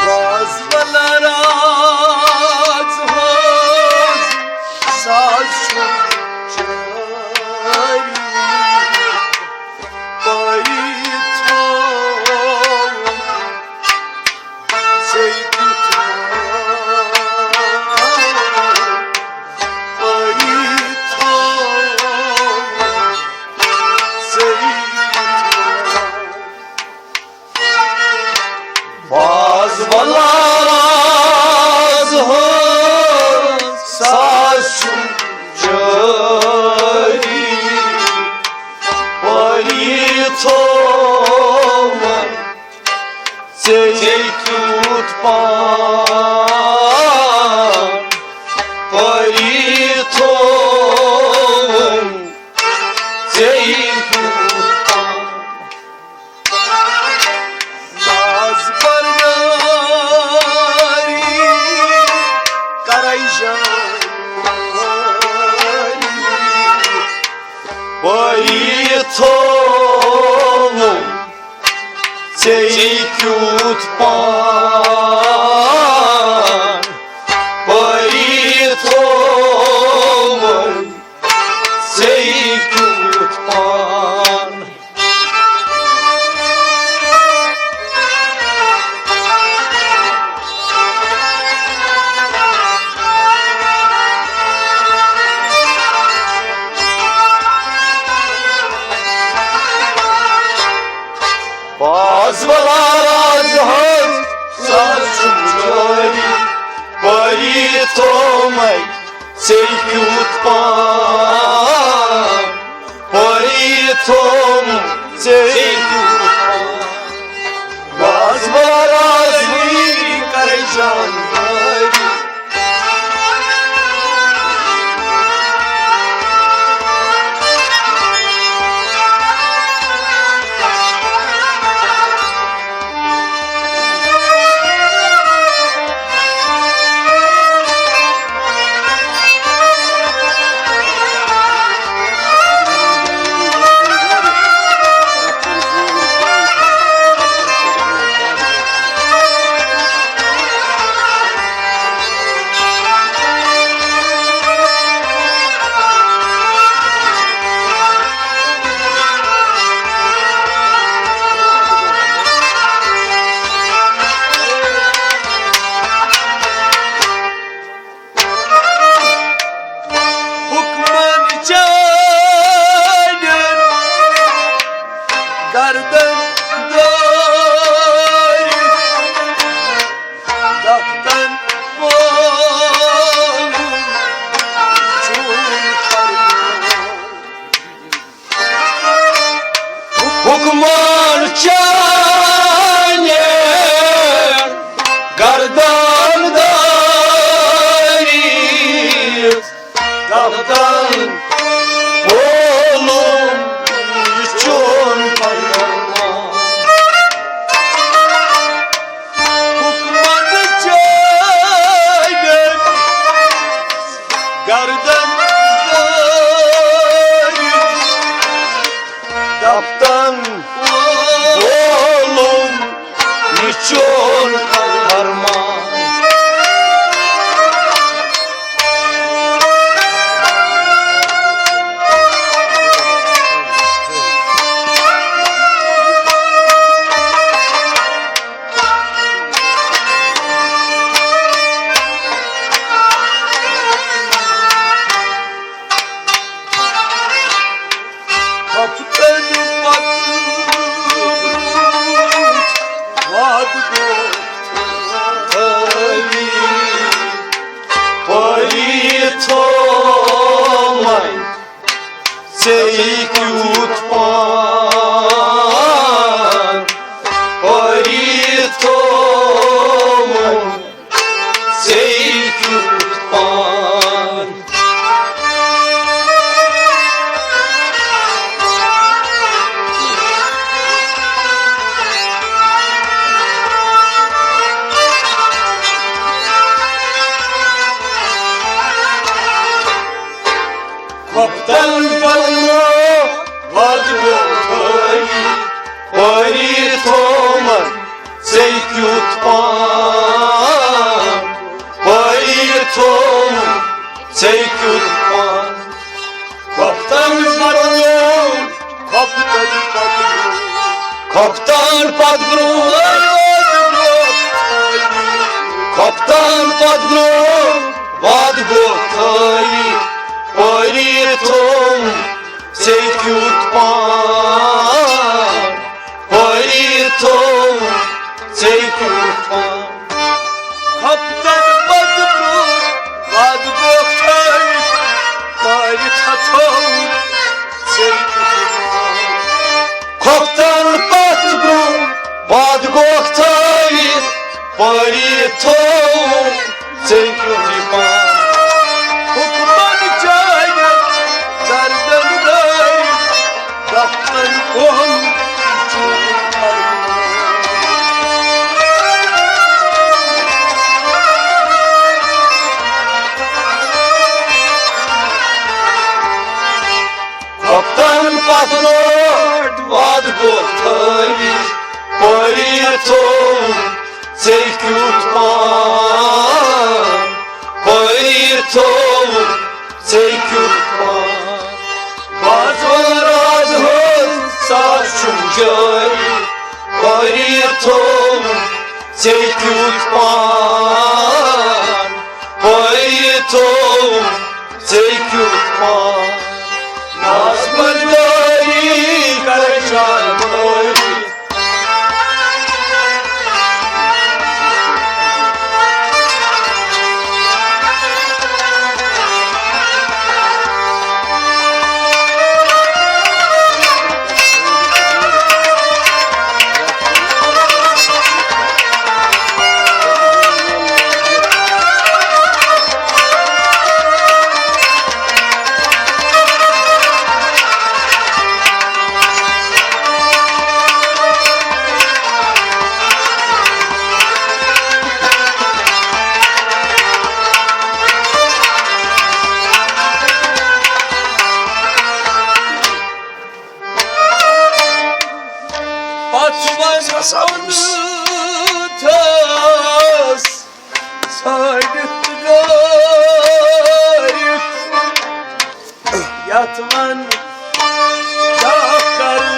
Bazılar az saz çari bayito seykutma bayito seykutma bazılar az saz çari bayito seykutma bayito seykutma naz bargari karayjani bayito seykutma bayito seykutma bazılar az sazım çari bayito seykutma bayito seykutma bazılar az karayjani Gardan dari daftan malum hukman çane gardan dari daftan oğlum için gardan dari daptan oğlum niçin karman seykutma bayito seykutma Kaptan balına vardı bu Kaptan Padgro Vadgotai Paritom Seikutpan Paritom Seikutpan Kaptan Padgro Vadgotai Paritom Seikutpan Kaptan Padgro Vadgotai Paritom Seikutpan Hukman çayı Dardan gayr Dahtan on Kaptan Padgro Vadgotai Paritom Seikutpan Paritom Seikutpan Bazvaraz hoz saçum jari Paritom Seikutpan Paritom Seikutpan Nazbaldari karşalmayı Batman tas Saydık garip Yatman Yakarı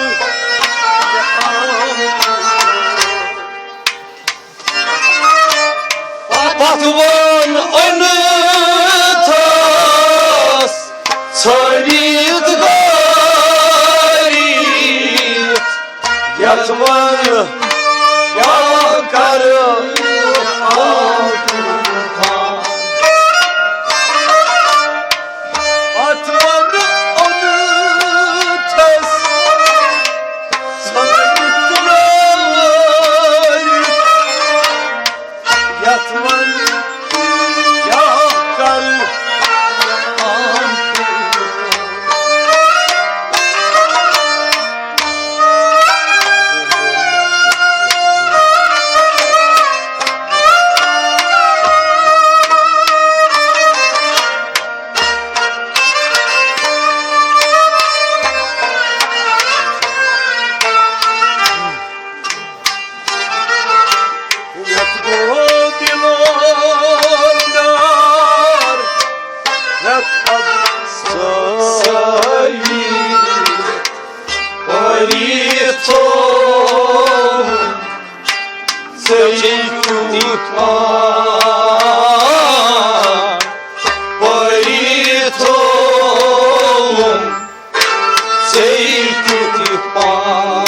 Batman anıtas Sarıydı garip Yatman yakarı altından Batman onu tas Saydık garip Yatman Yakarı Paritom Seikutpan Paritom Seikutpan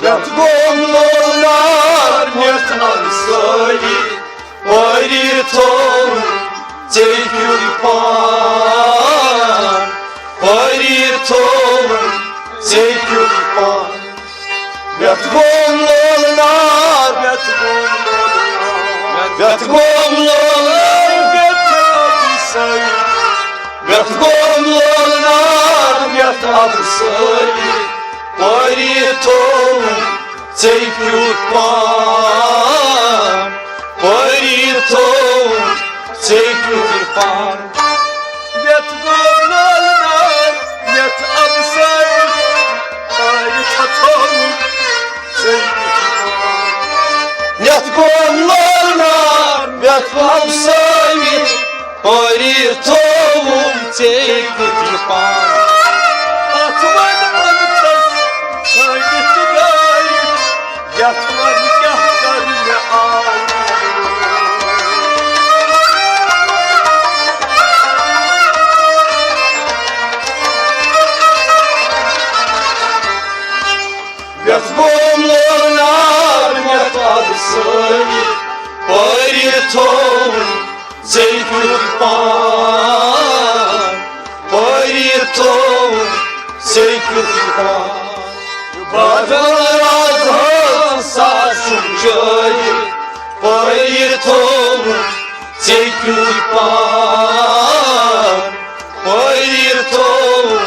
Yatgomlar yatansayı Paritom Seikutpan Paritom Seikutpan Yatgomlar Yatgomlar Yatgomlar yatansayı Paritom Seikutpan Paritom Seikutpan Yatgomlar Yat absay Ay tatom Yatma nikahlarını ağır. Yatmomlar yatadısını Bariton Seykülpan Bariton Seykülpan Badar azal saçuncayı Bariton Seykülpan Bariton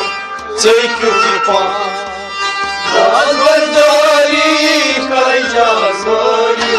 Seykülpan Azbardari kaycazvari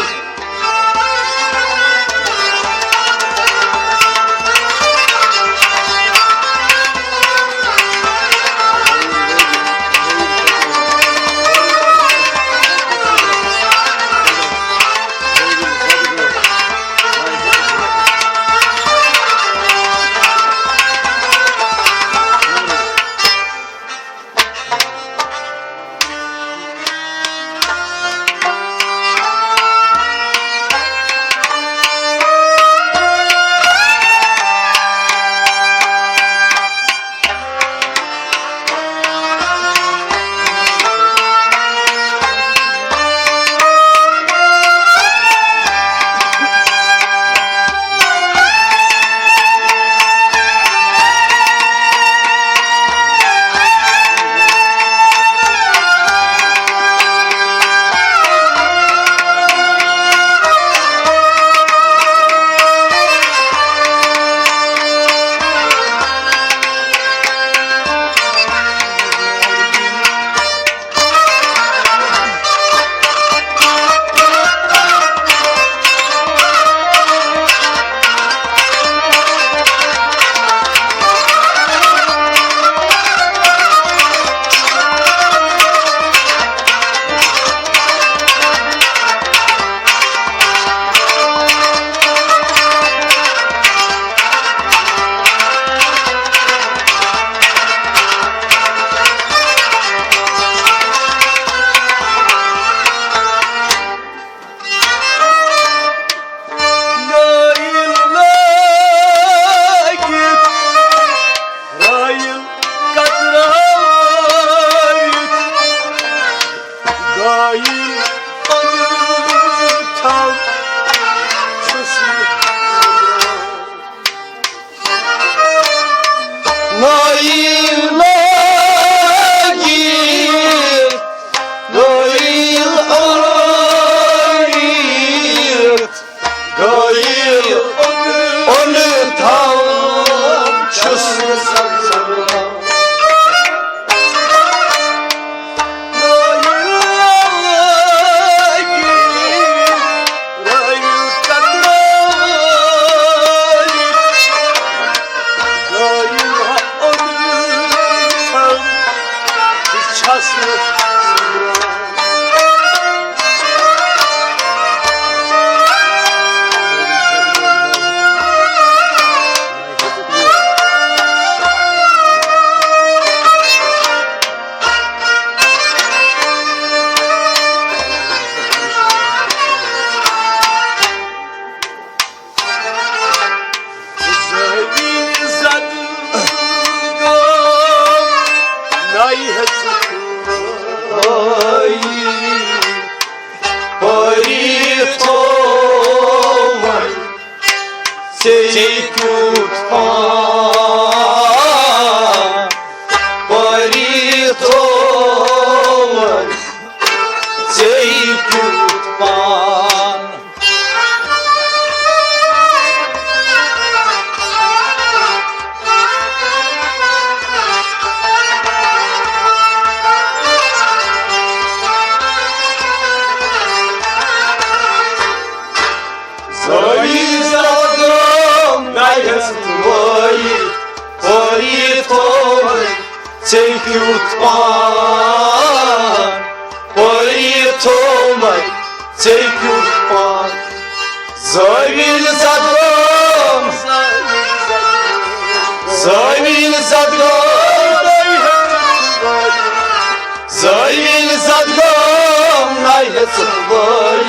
Zayil zadgom hetzvai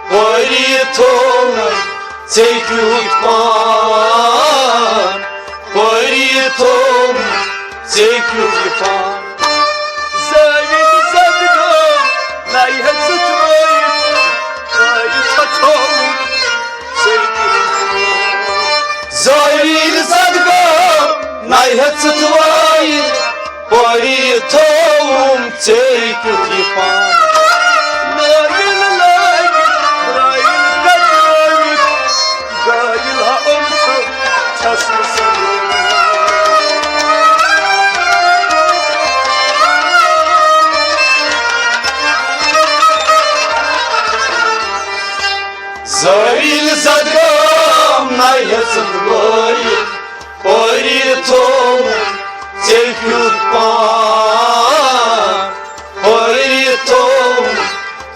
Poritom Tsekutpan Poritom Tsekutpan Zayin zadgam Nay hetzvayit Ay tatom Zoil zadgam Nay hetzvai Poritom Tsekutpan Nail layit Rail kadayit Gail ha omso Çasmasın Zoil zadgam Nay hetzvai Poritom Tsekutpan Poritom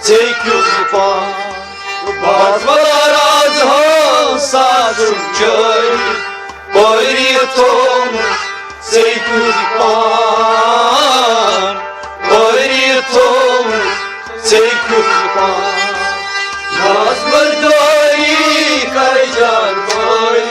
Tsekutpan Bazmalar azhan sazım köy Poritom Tsekutpan Poritom Tsekutpan Nazmır doi karacan boy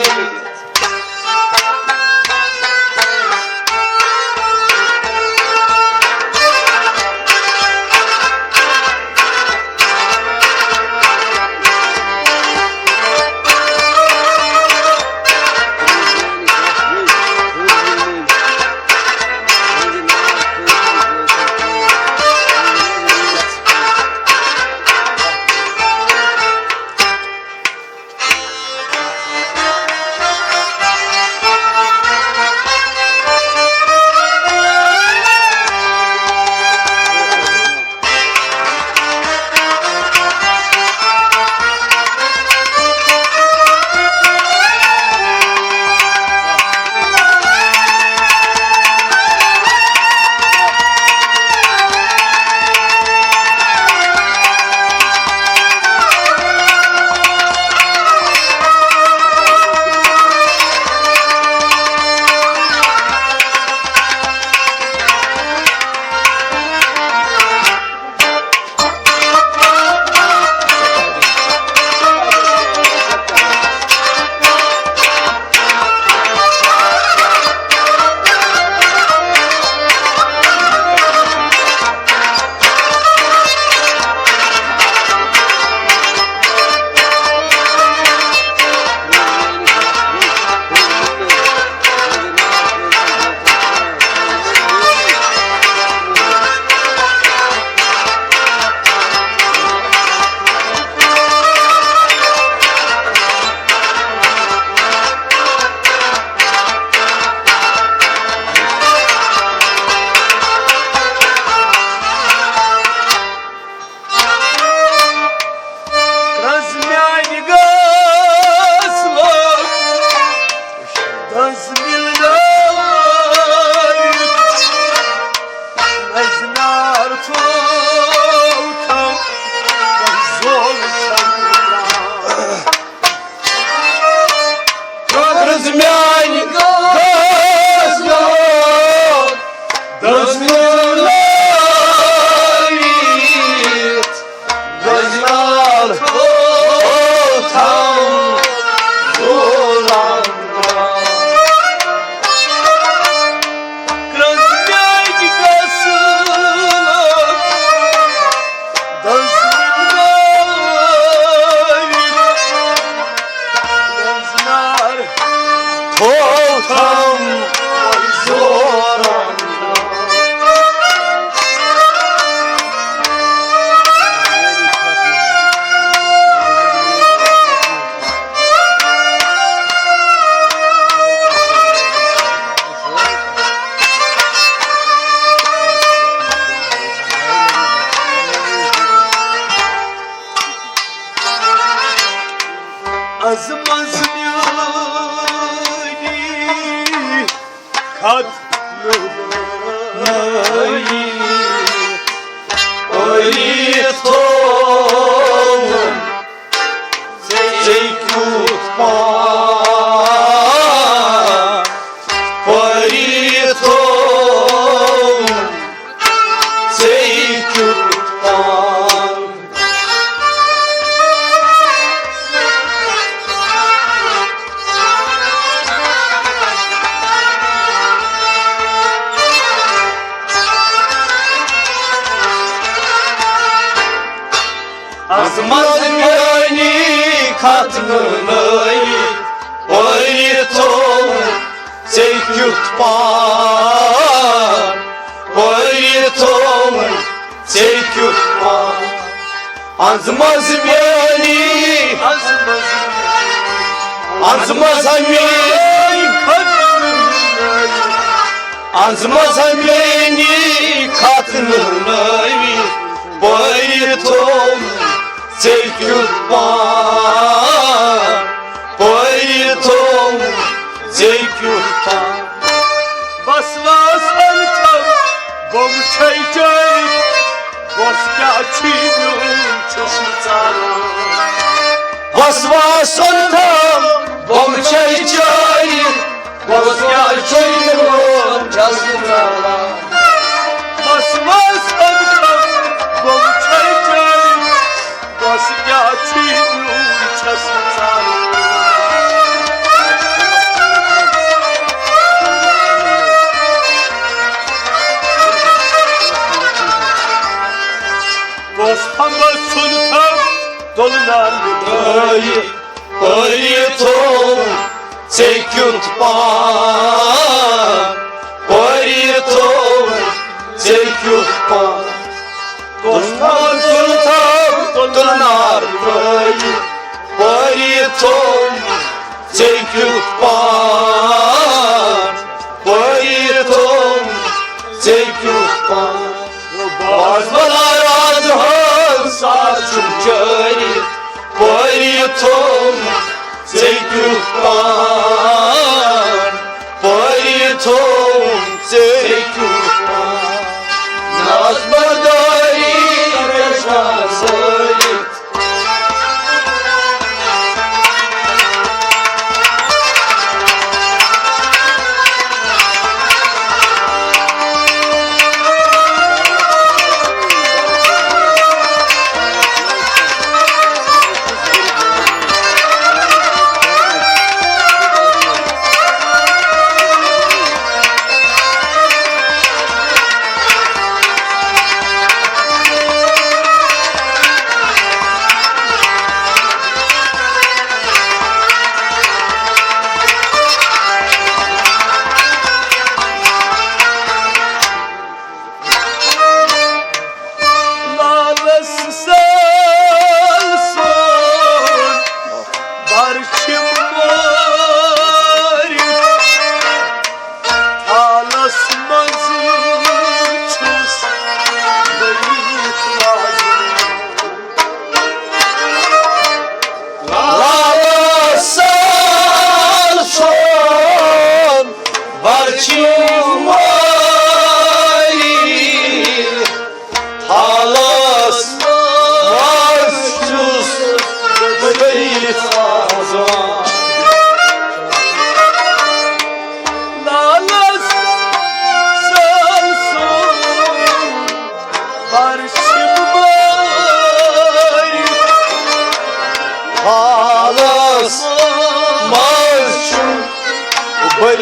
Azmaz beni katmını Oyton Seykutpan Oyton Seykutpan Azmaz beni Azmaz beni Azmaz beni katmını Oyton Seykutpan Oyton Seykutpan Vasvas antam Bom çaycay Voskaçinu çeşitan Vasvas antam Bom çaycay Voskaçinu çeşitan Vasvas antam Bom çaycay Voskaçinu çeşitan Bozpamba sultan dolunar Oyton Seykutpan Oyton Seykutpan Dostlar sultan dolunar Oyton Seykutpan Oyton Seykutpan Bazbalar adhan saçım köri Oyton Seykutpan Oyton Seykutpan Nazbardari Reşasayı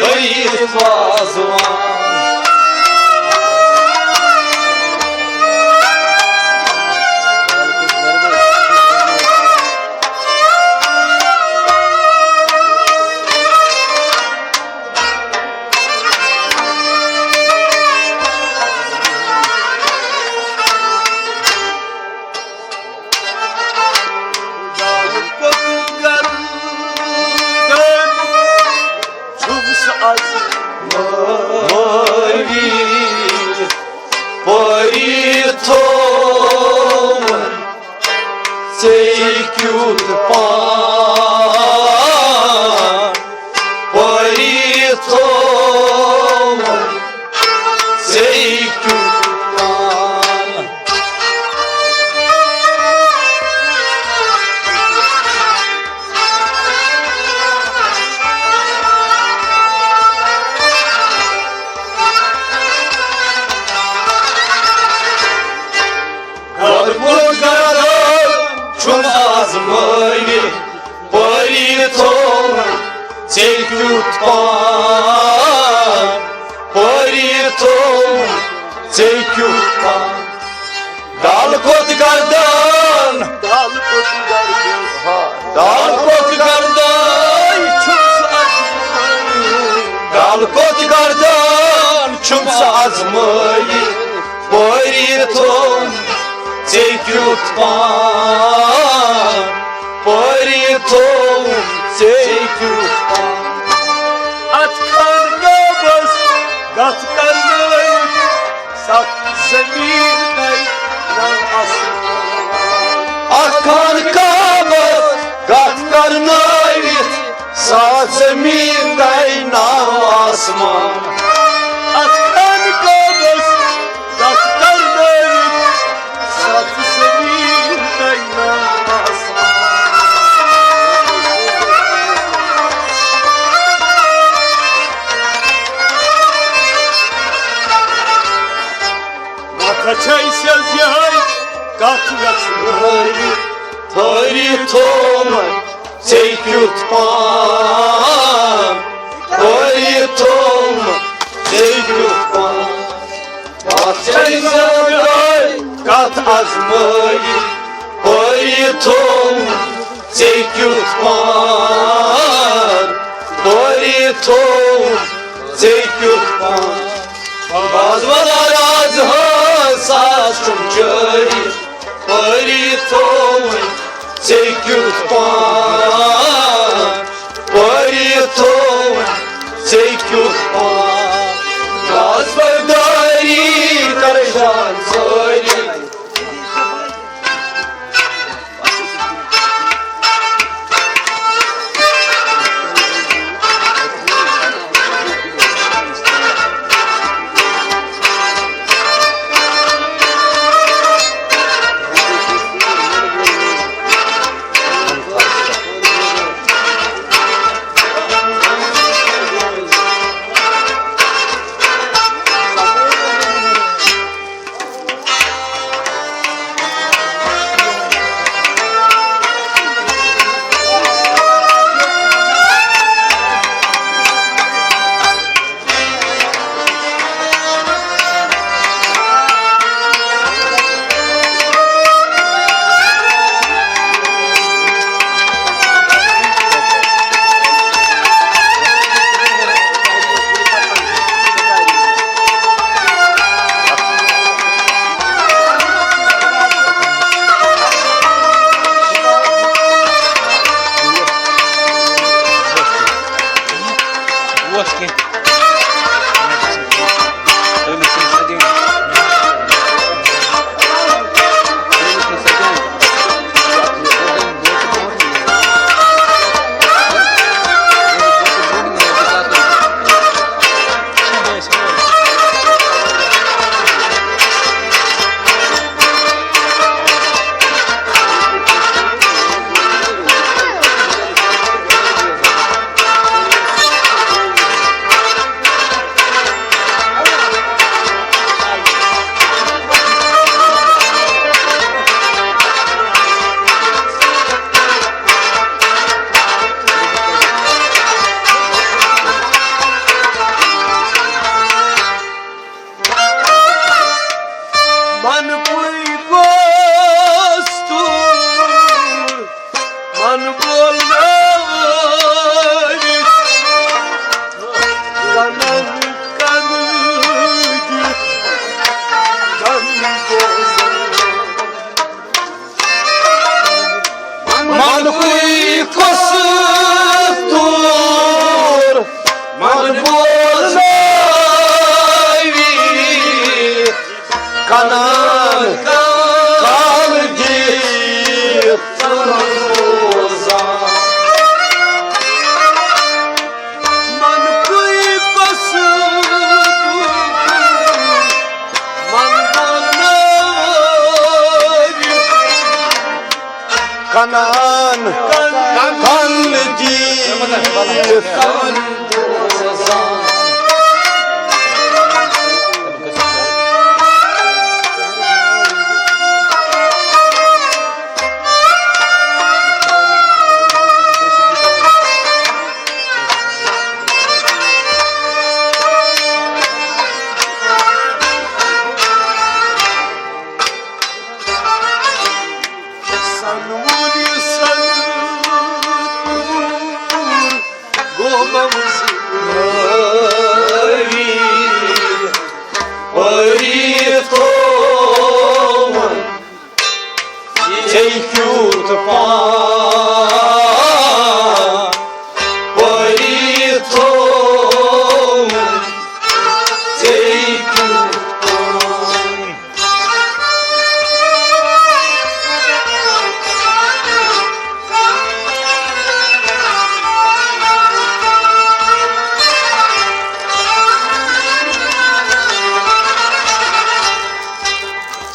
Bayit vazvan Oyton Seykutpan Oyton Seykutpan Oyton Seykutpan Oyton Seykutpan Dal kotkardan Dalkot gardan Dalkot gardan çumsa azmayı Boriton Tekutman Boriton Tekutman Atkan gabas Gatkanay Sak zeminay Nan asman Akan kabas Gatkarnayt Sa zemin dayna asman Atkan gabas Gatkanay Sak zeminay Nan asman Kaçay sezgay Gatlaksın Toritom Tekutman Toritom Tekutman Bahçeysel kat azmayı Toritom Tekutman Toritom Tekutman Bazmalar azha saçım köri Toritom Tekutman Toritom Tekutman Bazmadari karşan söyle Ложки. Kanan kaldı Roza Mankuy basıp Mangonları Kanan kaldı Roza Sanmuni sanmuni çekiyor tufan Bariton çekiyor tufan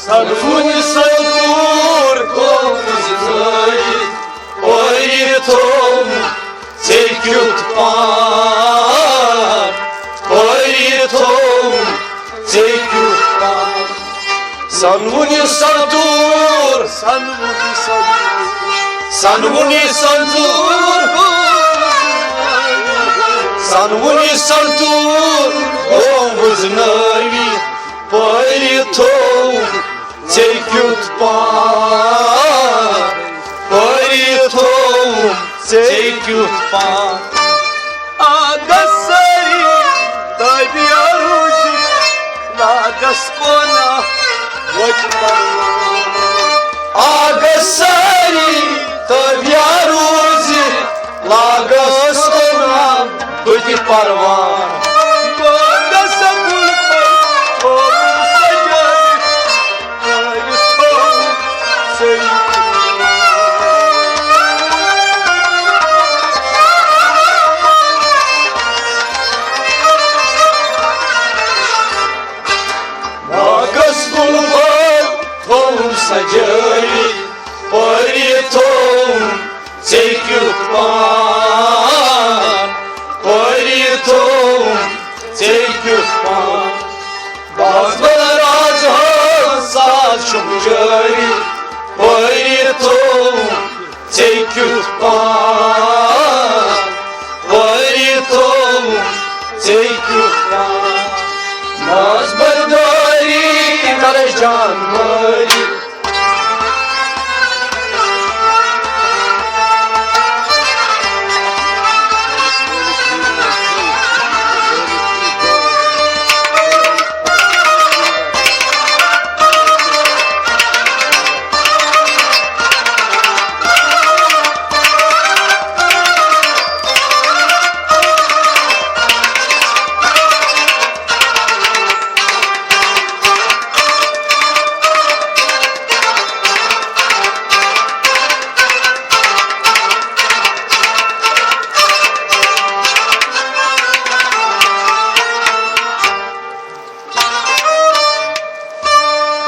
Sarfuni sayur komuzları Bariton çekiyor tufan Bariton çekiyor tufan Sanvuni santur Sanvuni santur Sanvuni santur Sanvuni santur Omuzları Bariton çekiyor tufan Bariton çekiyor tufan Agasari дай биарузи на гаскона вочпарва Agasari tabiaruzi Lagaskona Kuti parvan Bagasa kulpa Oğlum sacari Ayıtom Seyit Nagas kulban Tom sacari Bariton çekiyor tufan Bariton çekiyor tufan Bazıları azhan saçım cari Bariton çekiyor tufan Bariton çekiyor tufan Naz bardari karajan mari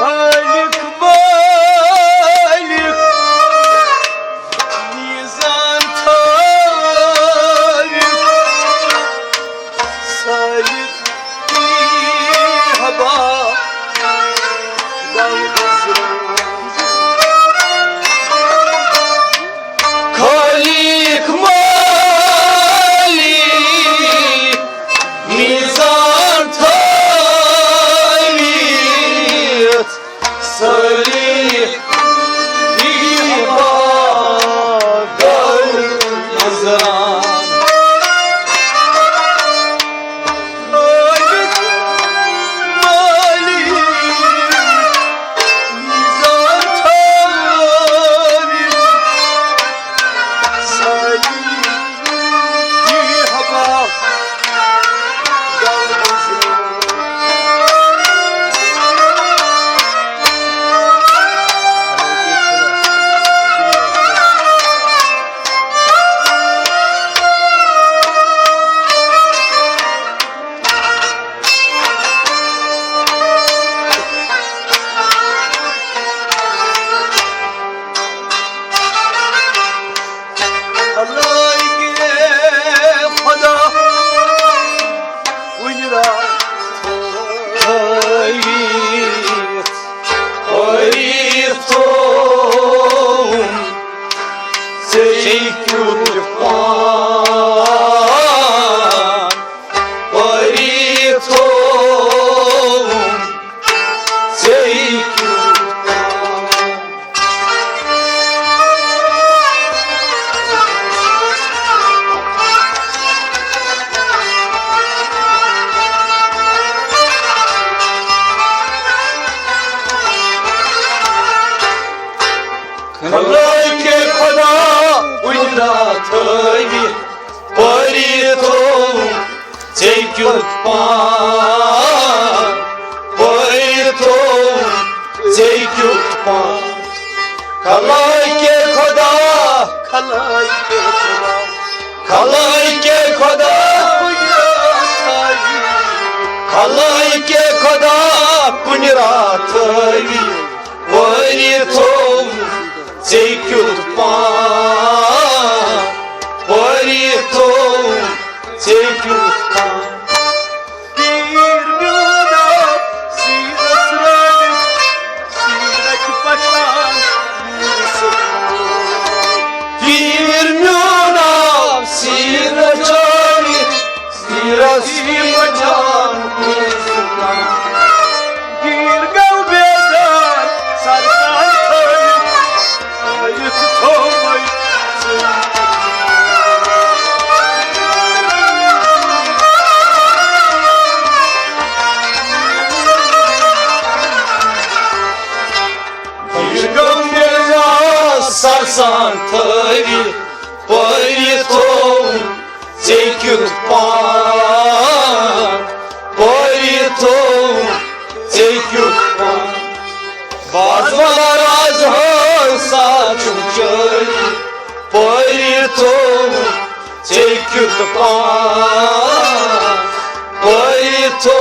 Malik Malik Nizam Talik Salik Haba Kalik malik Mizan talit Salih İbadan Nazan Malik Malik Nizam Talik Salik Haba Kalay ke khoda uyda tayvi Parito çekut pan Parito çekut pan Kalay ke khoda Kalay ke khoda Kalay ke khoda uyda tayvi Kalay ke khoda punira tayvi Parito çekut pan Parito çekut pan Bir müna siresreni Sirek paşan Bir münav siracani Sirasvican Bir gavbeden sarsan tayvi Ayet tolmayı Sarsan tavi Parito çekut pan Parito çekut pan Bazmalar azhan saçım çöli Parito çekut pan Parito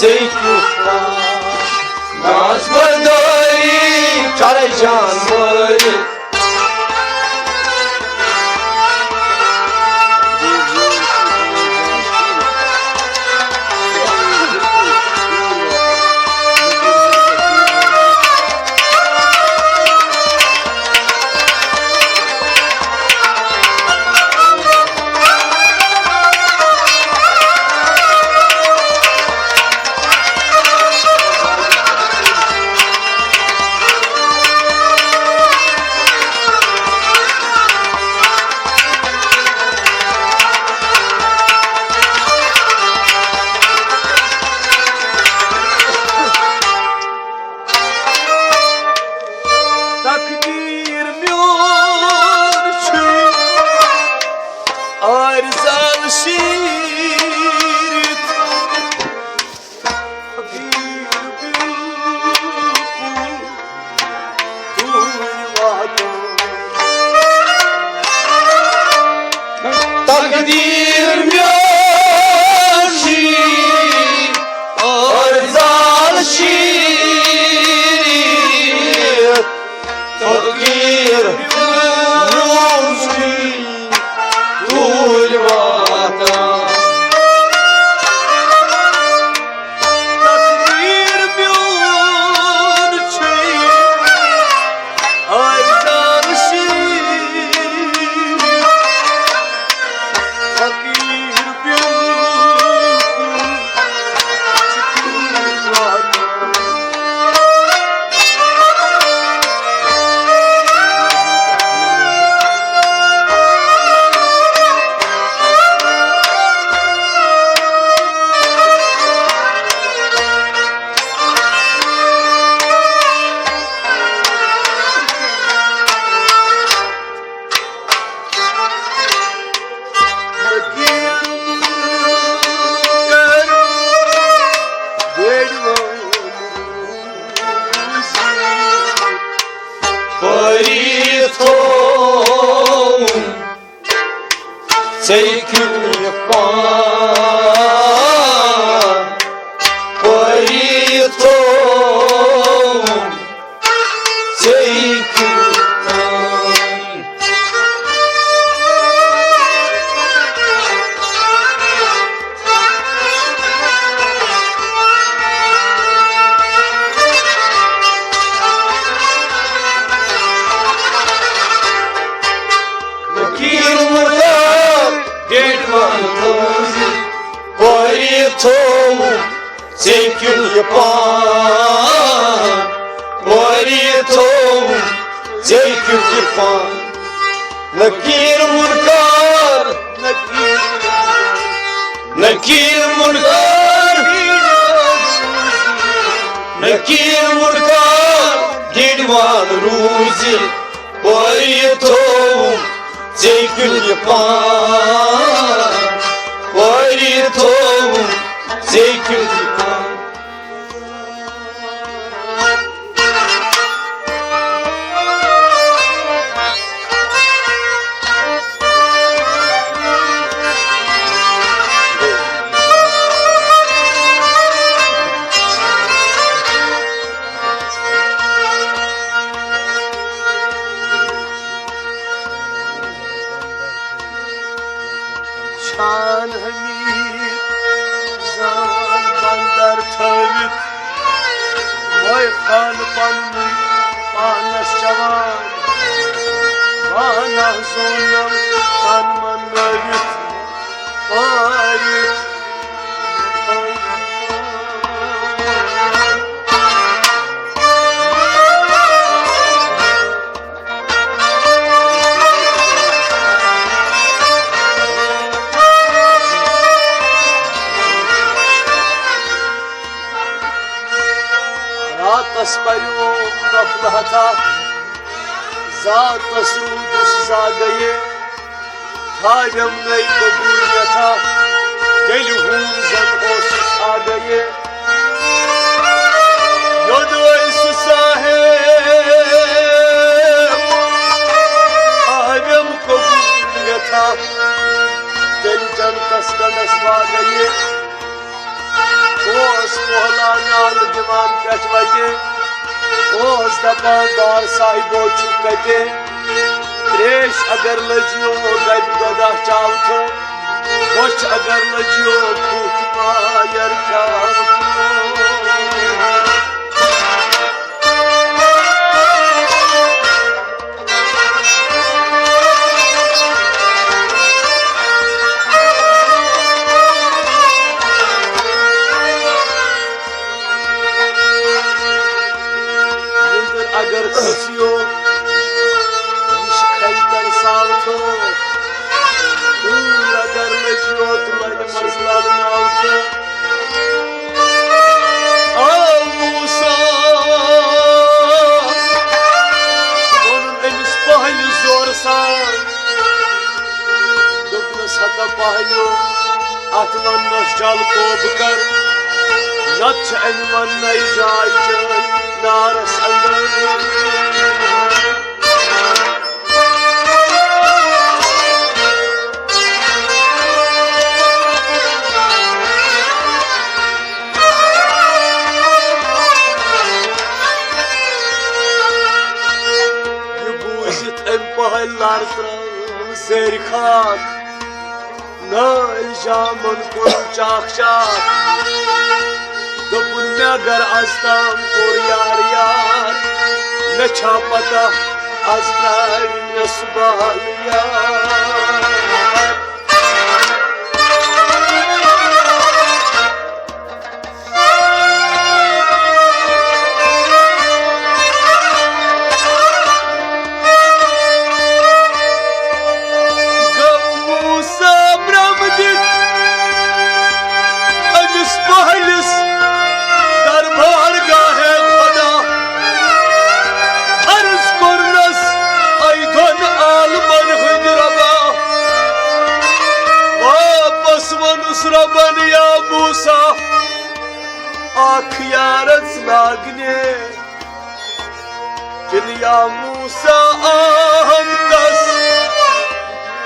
çekut pan Nazmadari çaraycan böyle Takdir mülkü arzal şiir Bir Takdir myoshi arzal şiir Takdir myoshi tulvatan Takdir mülkü arzal şiir Takdir Parito çekut pan Parito çekut pan Nakir murdar Gedman tozi Parito çekut pan Parito çekut pan Nakir murdar Nakir murdar Nakir murdar Gedman Pehlivan Ruzi Orayı tohum Zeykül yapan Orayı tohum Zeykül yapan Şan hamir zan bandar tavit Vay khan pannu panas cavan Bana zonam kanman navit Parit Aspario naflahata Zat tasrudus zagaye Tharyam ney kabuliyata Delhun zan osus agaye Yodvay susaheb Tharyam kabuliyata Del jan tasganas bagaye Os pohlanal divan peçvate Os dapan dar sahibo çukate Treş agar lajyo gad dodah çavto Hoş agar lajyo kutma yar çavto Agar kasiyo Nişkaytar savto Agar lajyo tulay maslan avto Al Musa Onun emis pahli zorsan Duknas hata pahli Atlannas jalko bukar Nat envan nay jay jay Naras andar Yubuzit empahlar zerikak Nal jaman kun çakşak Dopun nagar astam kor yar yar Ne çapata azlar ne subal yar Nusraban ya Musa Akhiyarat lagne Jin ya Musa ahmdas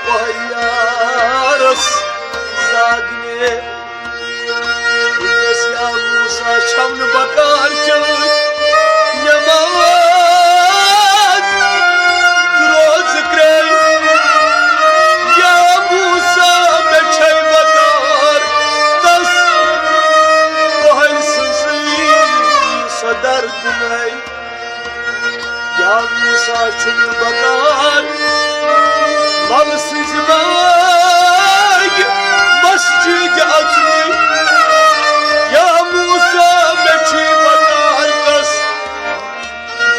Wahiyaras lagne Nas ya Musa shamn bakar chay Namaz Droz krey Ya Musa mechay bakar Das Bahal sinsi sadar dunay Ya Musa chun bakar Mal sizmay Masjid atni Ya Musa mechay bakar Das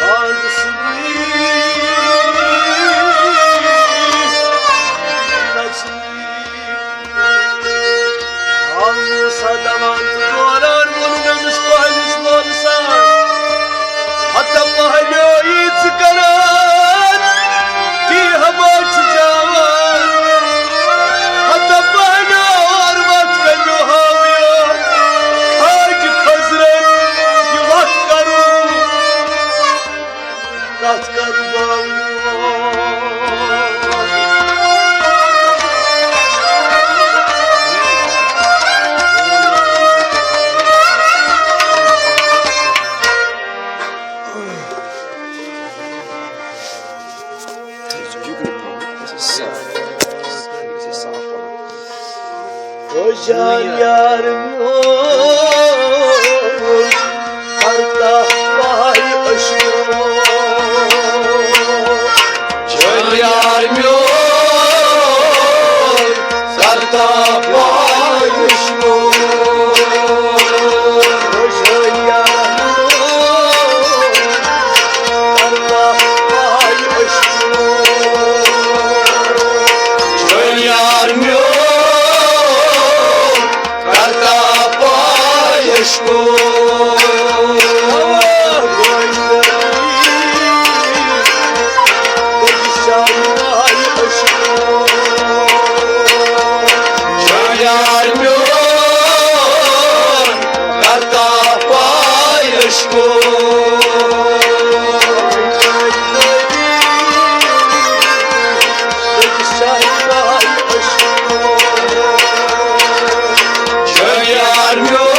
Bahal sinsi Sadaman tutuaran bunun emis pahlis olsan Hatta pahalyoyi Can yarım yok, karda vay aşkım. Çöl yarım yok, karda bayış yok. Can yarım yok, karda vay aşkım. Çöl yarım yok, karda bayış yok. Çöl yarım yok, karda bayış yok. Çöl yarım yok,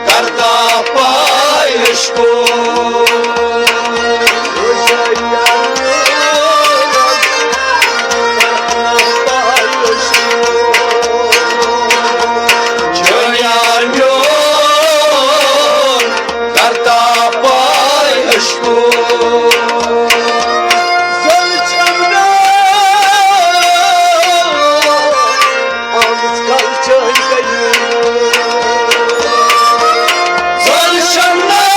karda bayış yok. Çöl yarım yok, karda bayış yok. Zalışanlar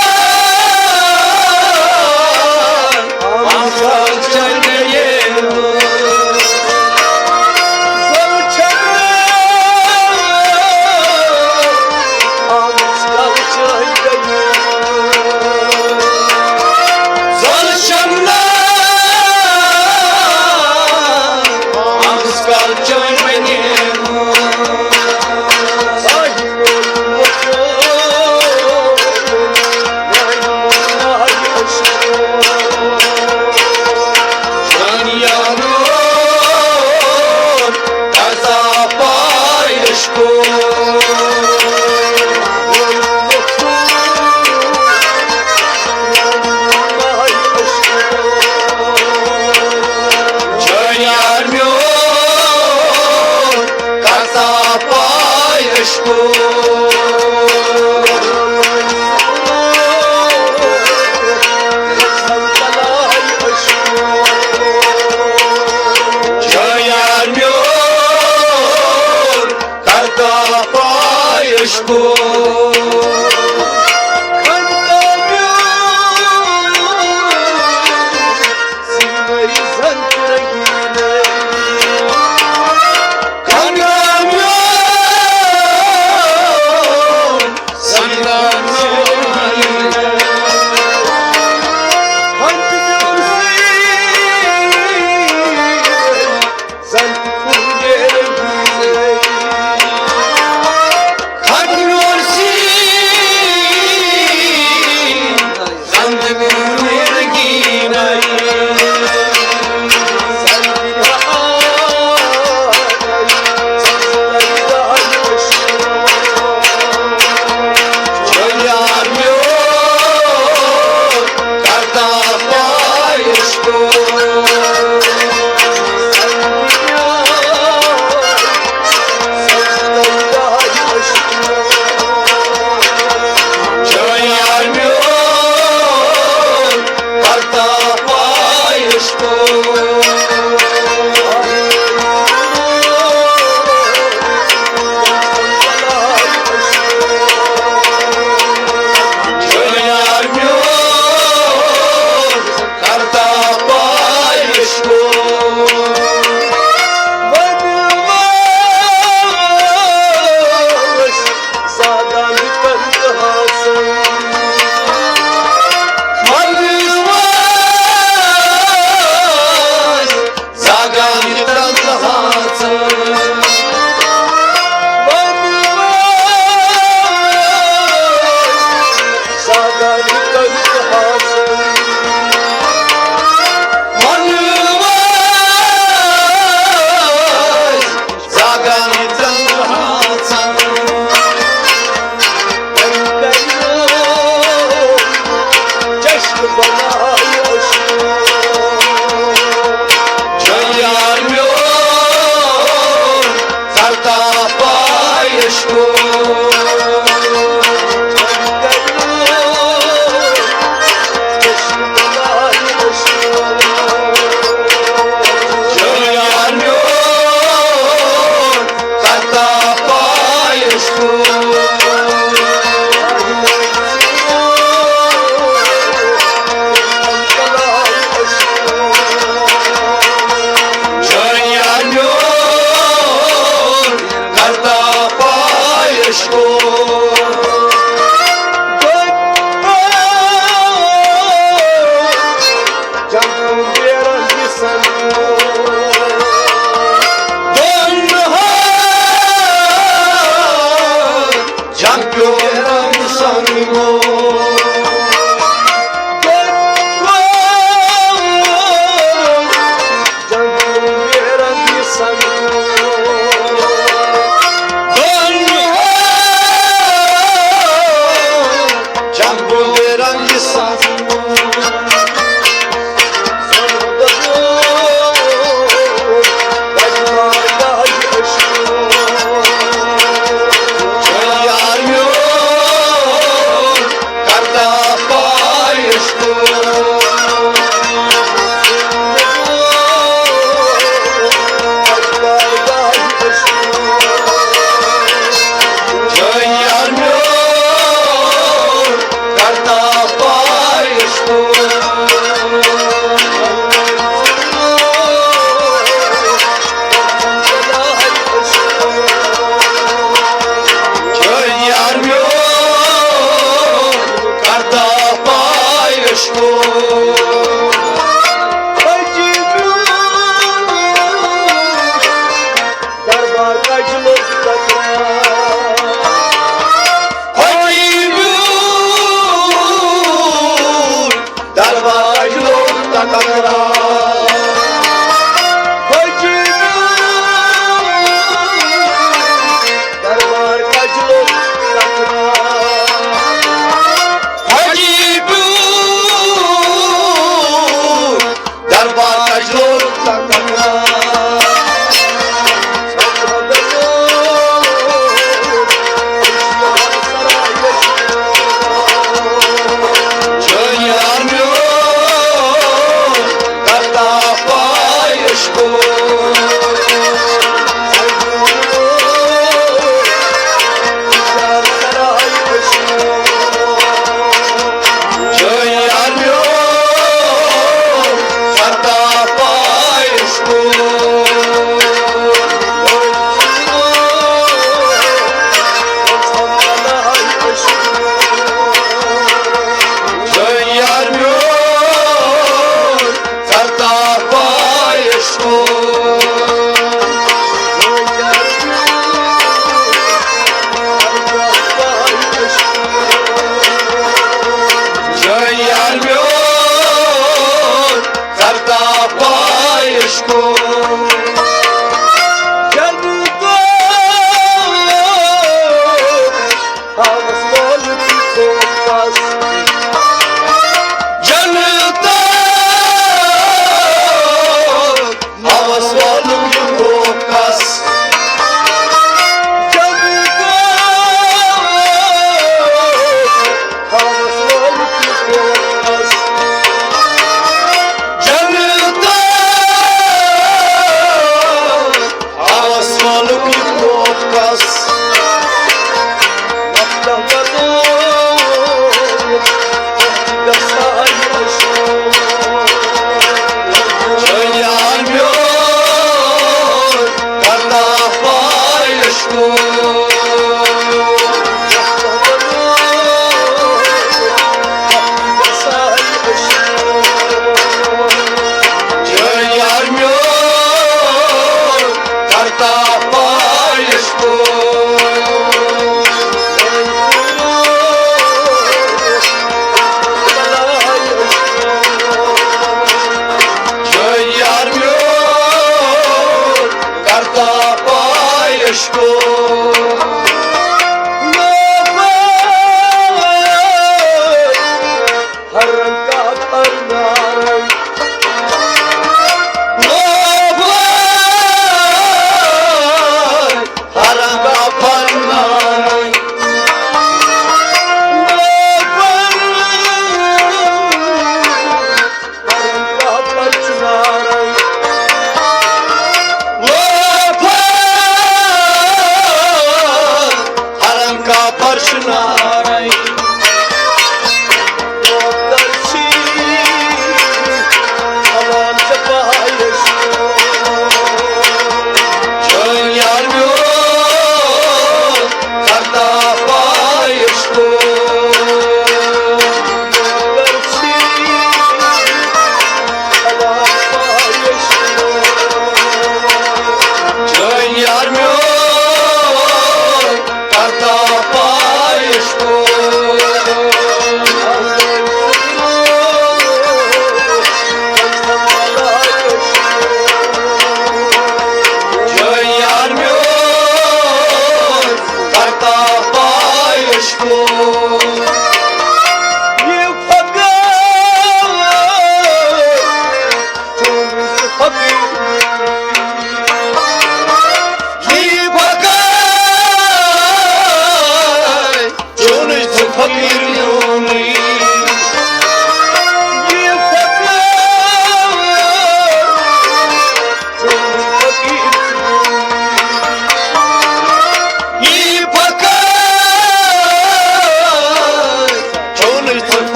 Havas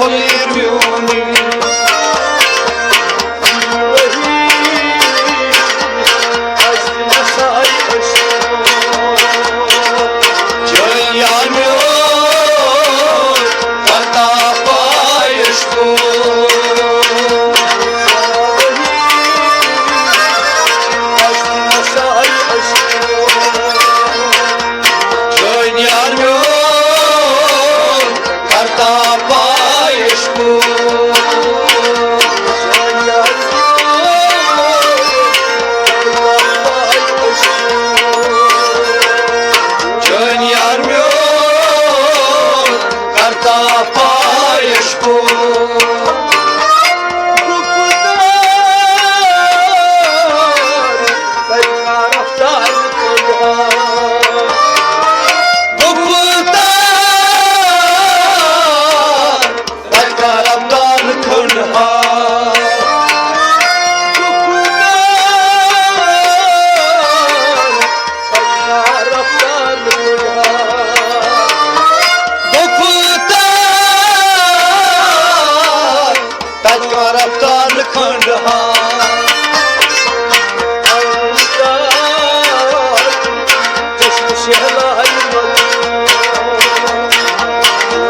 Mirmuni Cel yarmıyor Karta payıştu Cel yarmıyor Karta payıştu Cel yarmıyor Karta payıştu Guptar Ben karamdan kırha Guptar Ben karamdan kırha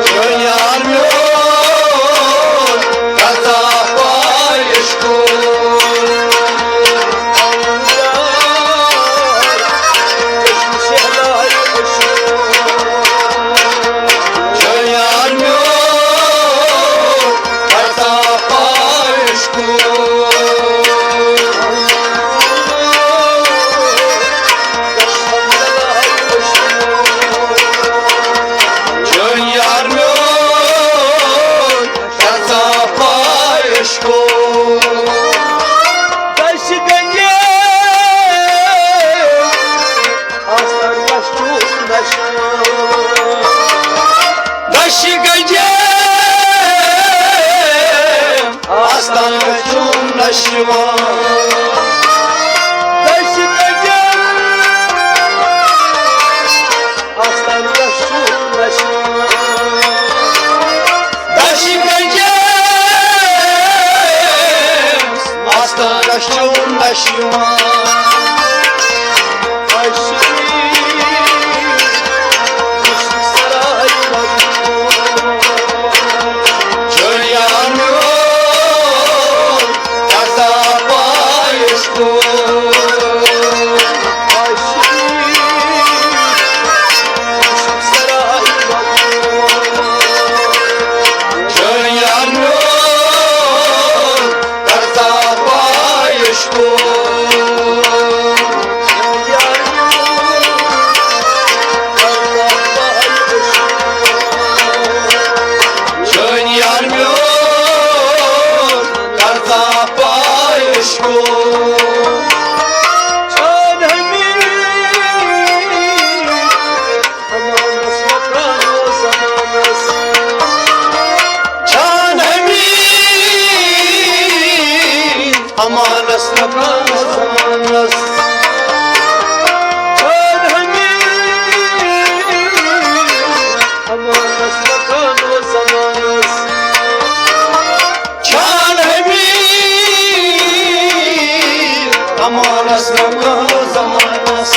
Cel yarmıyor Karta payıştu Cel yarmıyor Karta payıştu Cel yarmıyor Karta payıştu Daşı gecem Aslan kaçım daşıma Daşı gecem Aslan kaçım daşıma Cel yarmıyor Karta payıştu Cel yarmıyor Karta payıştu Cel yarmıyor Karta payıştu Can emin Amanas amanas Can emin Amanas amanas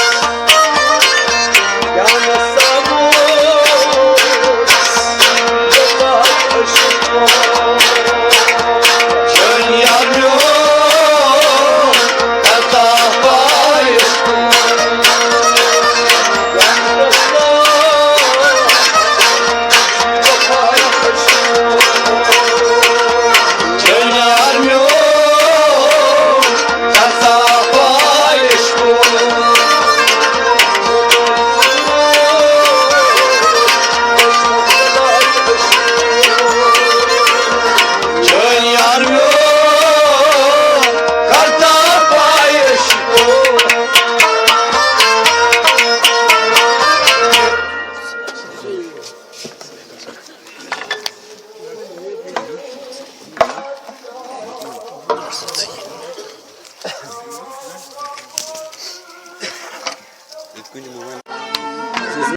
Cel yarmıyor Karta payıştu Cel yarmıyor Karta payıştu Cel yarmıyor Karta payıştu Quindi